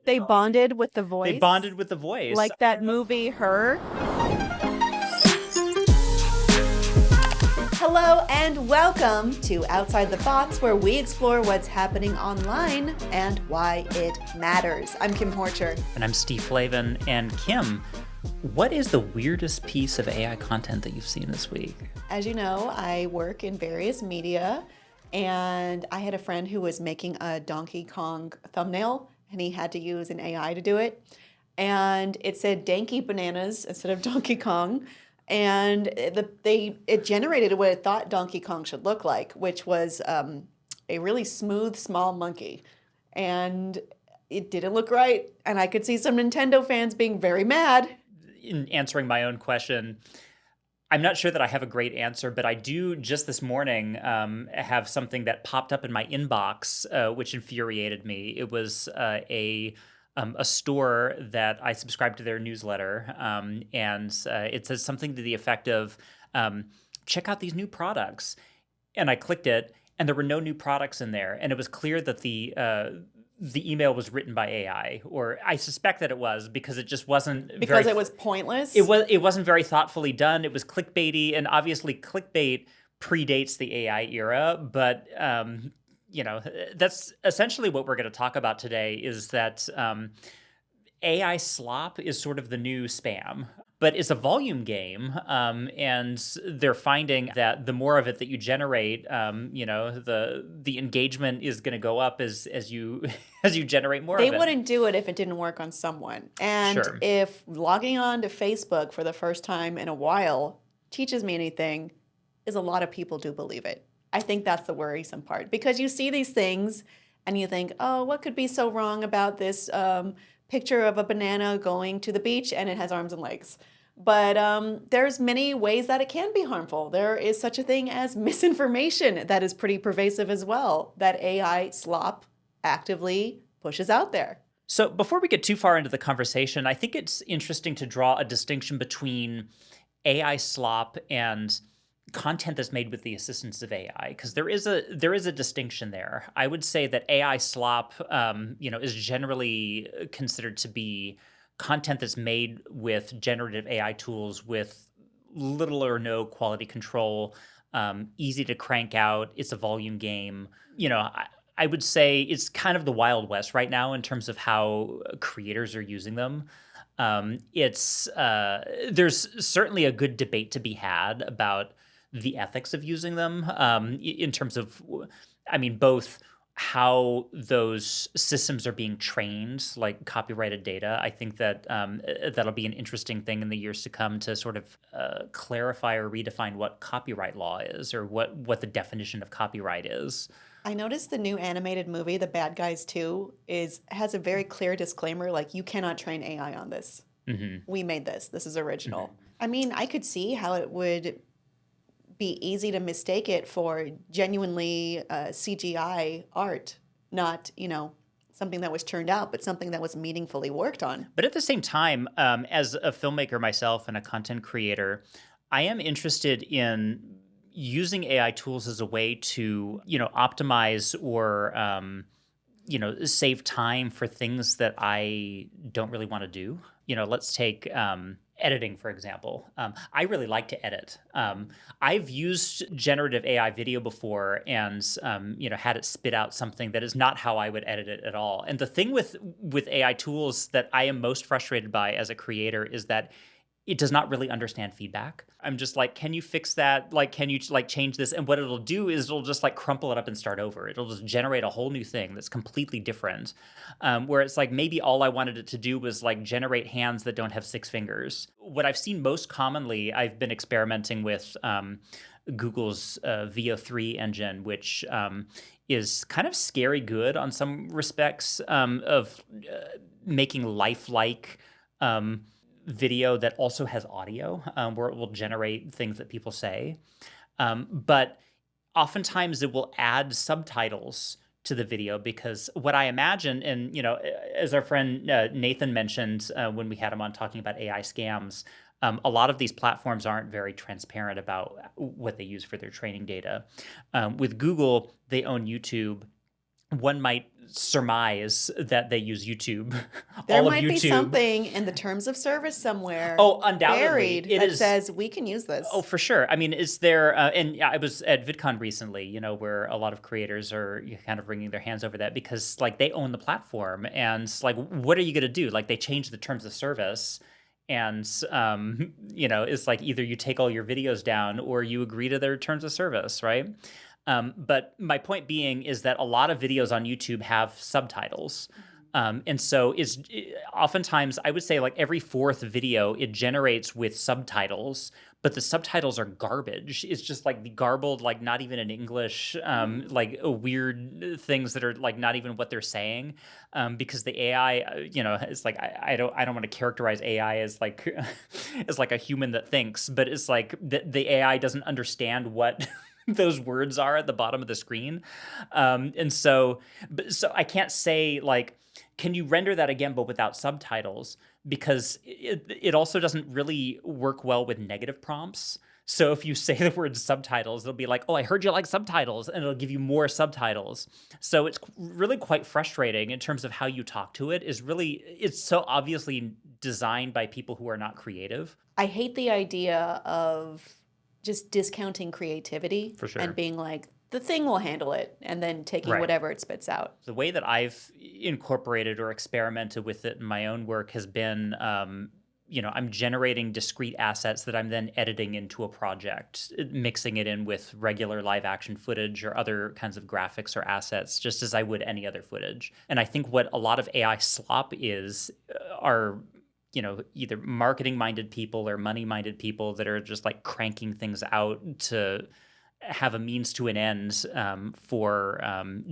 They bonded with the They voice, bonded with the voice. like that movie Her. Hello and welcome to Outside the Box, where we explore what's happening online and why it matters. I'm Kim Horcher. And I'm Steve Flavin. And Kim, what is the weirdest piece of AI content that you've seen this week? As you know, I work in various media, and I had a friend who was making a Donkey Kong thumbnail, and he had to use an AI to do it. And it said Danky Bananas instead of Donkey Kong. And it generated what it thought Donkey Kong should look like, which was a really smooth, small monkey. And it didn't look right. And I could see some Nintendo fans being very mad. In answering my own question, I'm not sure that I have a great answer, but I do just this morning have something that popped up in my inbox, which infuriated me. It was a store that I subscribed to their newsletter, and it says something to the effect of, check out these new products. And I clicked it, and there were no new products in there. And it was clear that the email was written by AI, or I suspect that it was, because it just wasn't because it was pointless. It wasn't very thoughtfully done. It was clickbaity, and obviously clickbait predates the AI era, but that's essentially what we're going to talk about today, is that AI slop is sort of the new spam, but it's a volume game, and they're finding that the more of it that you generate, the engagement is going to go up as you as you generate more of it. They wouldn't do it if it didn't work on someone. And Sure. if logging on to Facebook for the first time in a while teaches me anything, is a lot of people do believe it. I think that's the worrisome part, because you see these things and you think, oh, what could be so wrong about this picture of a banana going to the beach and it has arms and legs? But there's many ways that it can be harmful. There is such a thing as misinformation that is pretty pervasive as well, that AI slop actively pushes out there. So before we get too far into the conversation, I think it's interesting to draw a distinction between AI slop and content that's made with the assistance of AI, because there is a distinction there. I would say that AI slop, is generally considered to be content that's made with generative AI tools with little or no quality control, easy to crank out. It's a volume game. I would say it's kind of the Wild West right now in terms of how creators are using them. There's certainly a good debate to be had about the ethics of using them, in terms of, both how those systems are being trained, like copyrighted data. I think that that'll be an interesting thing in the years to come to sort of clarify or redefine what copyright law is, or what the definition of copyright is. I noticed the new animated movie, The Bad Guys 2, has a very clear disclaimer, like, you cannot train AI on this. Mm-hmm. We made this. This is original. Mm-hmm. I could see how it would be easy to mistake it for genuinely CGI art, not, something that was turned out, but something that was meaningfully worked on. But at the same time, as a filmmaker myself and a content creator, I am interested in using AI tools as a way to, optimize or, save time for things that I don't really want to do. Let's take editing, for example. I really like to edit. I've used generative AI video before and, had it spit out something that is not how I would edit it at all. And the thing with AI tools that I am most frustrated by as a creator is that it does not really understand feedback. I'm just like, can you fix that? Like, can you change this? And what it'll do is it'll just crumple it up and start over. It'll just generate a whole new thing that's completely different. Where it's like, maybe all I wanted it to do was generate hands that don't have 6 fingers. What I've seen most commonly, I've been experimenting with Google's Veo 3 engine, which is kind of scary good on some respects, of making lifelike video that also has audio, where it will generate things that people say. But oftentimes it will add subtitles to the video, because what I imagine, and as our friend Nathan mentioned when we had him on talking about AI scams, a lot of these platforms aren't very transparent about what they use for their training data. With Google, they own YouTube. One might surmise that they use YouTube, There all of might be YouTube. something in the terms of service somewhere Oh, undoubtedly, buried it that is. says we can use Oh, this. for sure. I mean, is there, and yeah, I was at VidCon recently, where a lot of creators are kind of wringing their hands over that because, like, they own the platform, and like, what are you going to do? Like, they changed the terms of service, and it's like either you take all your videos down or you agree to their terms of service, right? But my point being is that a lot of videos on YouTube have subtitles. And so oftentimes I would say like every fourth video it generates with subtitles, but the subtitles are garbage. It's just like the garbled, like not even in English, like weird things that are like not even what they're saying, because the AI, it's like I don't want to characterize AI as like as like a human that thinks, but it's like the AI doesn't understand what those words are at the bottom of the screen, so I can't say like can you render that again but without subtitles because it also doesn't really work well with negative prompts. So if you say the word subtitles, it'll be like, oh, I heard you like subtitles, and it'll give you more subtitles. So it's really quite frustrating in terms of how you talk to it. It's so obviously designed by people who are not creative. I hate the idea of just discounting creativity For sure. and being like, the thing will handle it, and then taking Right. whatever it spits out. The way that I've incorporated or experimented with it in my own work has been, I'm generating discrete assets that I'm then editing into a project, mixing it in with regular live action footage or other kinds of graphics or assets, just as I would any other footage. And I think what a lot of AI slop are either marketing minded people or money minded people that are just like cranking things out to have a means to an end, for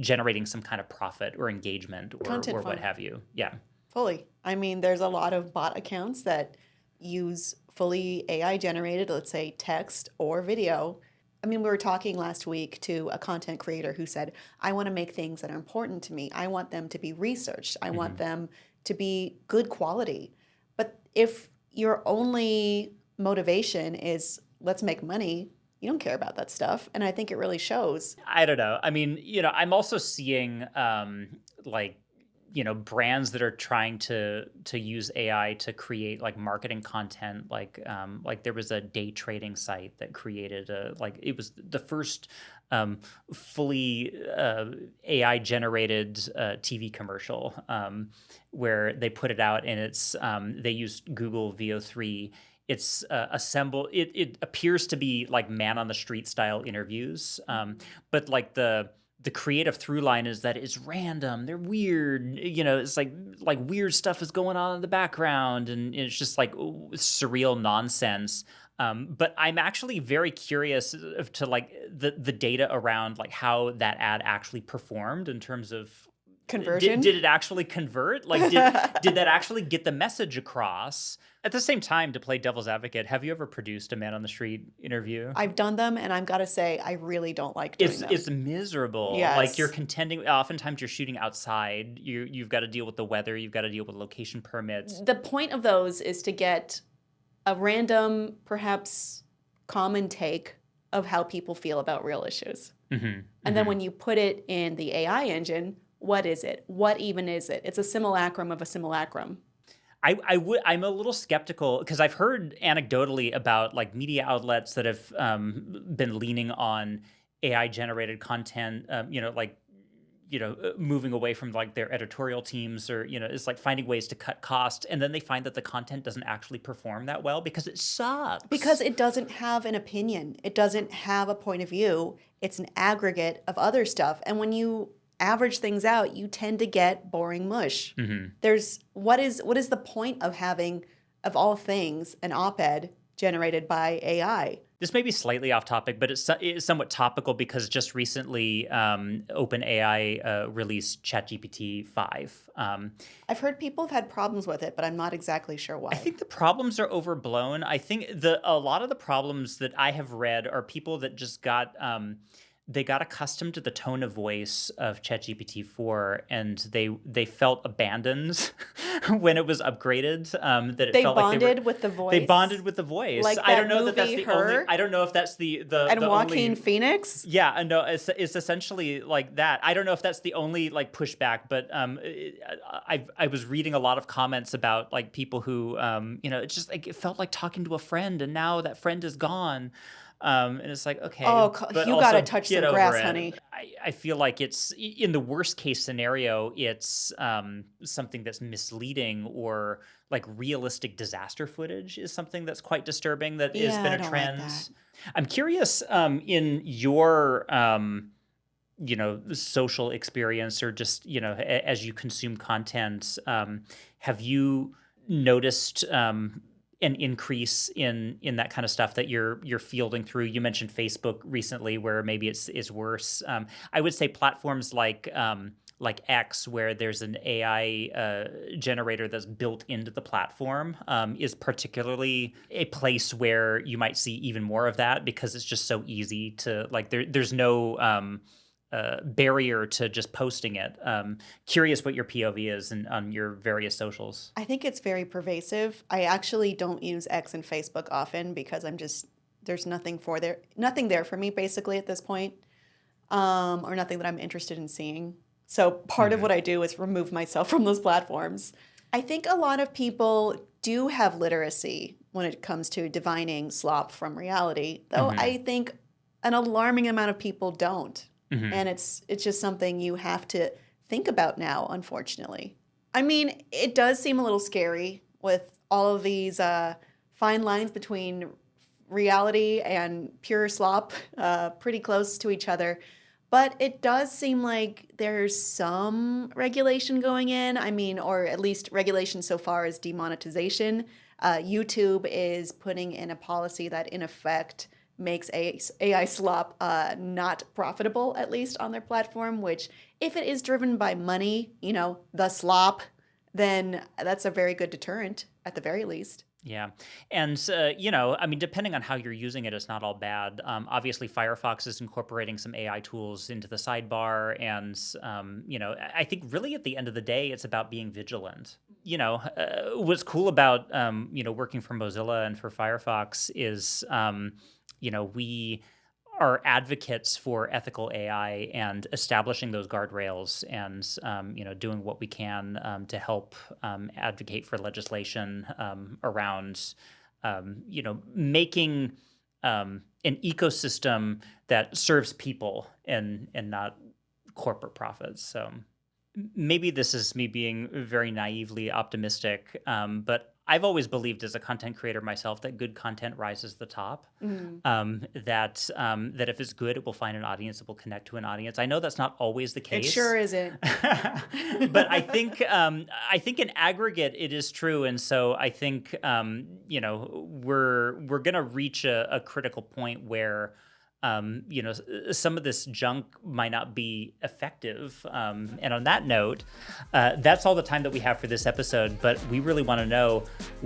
generating some kind of profit or engagement Content or what farm. have you. Yeah. Fully. I mean, there's a lot of bot accounts that use fully AI generated, let's say text or video. I mean, we were talking last week to a content creator who said, I want to make things that are important to me. I want them to be researched. I want them to be good quality. But if your only motivation is let's make money, you don't care about that stuff. And I think it really shows. I don't know. I mean, I'm also seeing brands that are trying to use AI to create like marketing content. Like there was a day trading site that created it was the first fully AI generated TV commercial, where they put it out, and they used Google VO3. It's it appears to be like man on the street style interviews, but like the creative through line is that it's random. They're weird. It's like weird stuff is going on in the background, and it's just like surreal nonsense. But I'm actually very curious to like the data around like how that ad actually performed in terms of Conversion? Did it actually convert? Like, did that actually get the message across? At the same time, to play devil's advocate, have you ever produced a man on the street interview? I've done them, and I've got to say, I really don't like doing them. It's miserable. Yes. Like you're contending. Oftentimes, you're shooting outside. You've got to deal with the weather. You've got to deal with location permits. The point of those is to get a random, perhaps common take of how people feel about real issues. And then when you put it in the AI engine, what is it? What even is it? It's a simulacrum of a simulacrum. I'm a little skeptical because I've heard anecdotally about like media outlets that have been leaning on AI generated content, moving away from like their editorial teams, or it's like finding ways to cut costs, and then they find that the content doesn't actually perform that well because it sucks. Because it doesn't have an opinion. It doesn't have a point of view. It's an aggregate of other stuff. And when you average things out, you tend to get boring mush. There's what is the point of having, of all things, an op-ed generated by AI? This may be slightly off topic, but it's somewhat topical because just recently OpenAI released ChatGPT 5. I've heard people have had problems with it, but I'm not exactly sure why. I think the problems are overblown. I think a lot of the problems that I have read are people that just got they got accustomed to the tone of voice of ChatGPT 4, and they felt abandoned when it was upgraded, that it They felt like bonded with the voice. they bonded with the voice. Like I don't that know that that's movie, the only. Her? I don't know if that's the and the Joaquin only. Phoenix. Yeah, and no, it's essentially like that. I don't know if that's the only like pushback, but I was reading a lot of comments about like people who it's just like it felt like talking to a friend, and now that friend is gone. And it's like, okay, Oh, but you also gotta touch get some over grass, it. honey. I feel like it's in the worst case scenario, it's something that's misleading, or like realistic disaster footage is something that's quite disturbing that has Yeah, been I a don't like trend. that. I'm curious in your social experience, or just as you consume content, have you noticed an increase in that kind of stuff that you're fielding through? You mentioned Facebook recently, where maybe it's worse. I would say platforms like X, where there's an AI generator that's built into the platform, is particularly a place where you might see even more of that, because it's just so easy to like there's no barrier to just posting it. Curious what your POV is on your various socials. I think it's very pervasive. I actually don't use X and Facebook often because there's nothing there for me basically at this point, or nothing that I'm interested in seeing. So part of what I do is remove myself from those platforms. I think a lot of people do have literacy when it comes to divining slop from reality, though I think an alarming amount of people don't. And it's just something you have to think about now, unfortunately. I mean, it does seem a little scary with all of these fine lines between reality and pure slop, pretty close to each other. But it does seem like there's some regulation going in. I mean, or at least regulation so far as demonetization. YouTube is putting in a policy that, in effect, makes AI slop not profitable, at least on their platform, which if it is driven by money, the slop, then that's a very good deterrent at the very least. Yeah. And, I mean, depending on how you're using it, it's not all bad. Obviously, Firefox is incorporating some AI tools into the sidebar. And, I think really at the end of the day, it's about being vigilant. What's cool about, working for Mozilla and for Firefox is, we are advocates for ethical AI and establishing those guardrails, and doing what we can to help advocate for legislation around making an ecosystem that serves people and not corporate profits. So maybe this is me being very naively optimistic, but I've always believed as a content creator myself that good content rises to the top. That if it's good, it will find an audience, it will connect to an audience. I know that's not always the case. It sure isn't. But I think in aggregate it is true, and so I think we're gonna reach a critical point where some of this junk might not be effective. And on that note, that's all the time that we have for this episode, but we really want to know,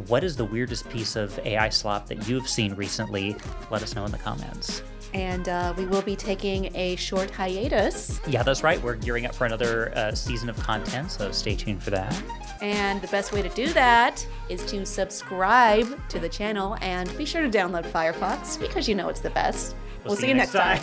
what is the weirdest piece of AI slop that you've seen recently? Let us know in the comments. And we will be taking a short hiatus. Yeah, that's right. We're gearing up for another season of content, so stay tuned for that. And the best way to do that is to subscribe to the channel and be sure to download Firefox because it's the best. We'll see you next time.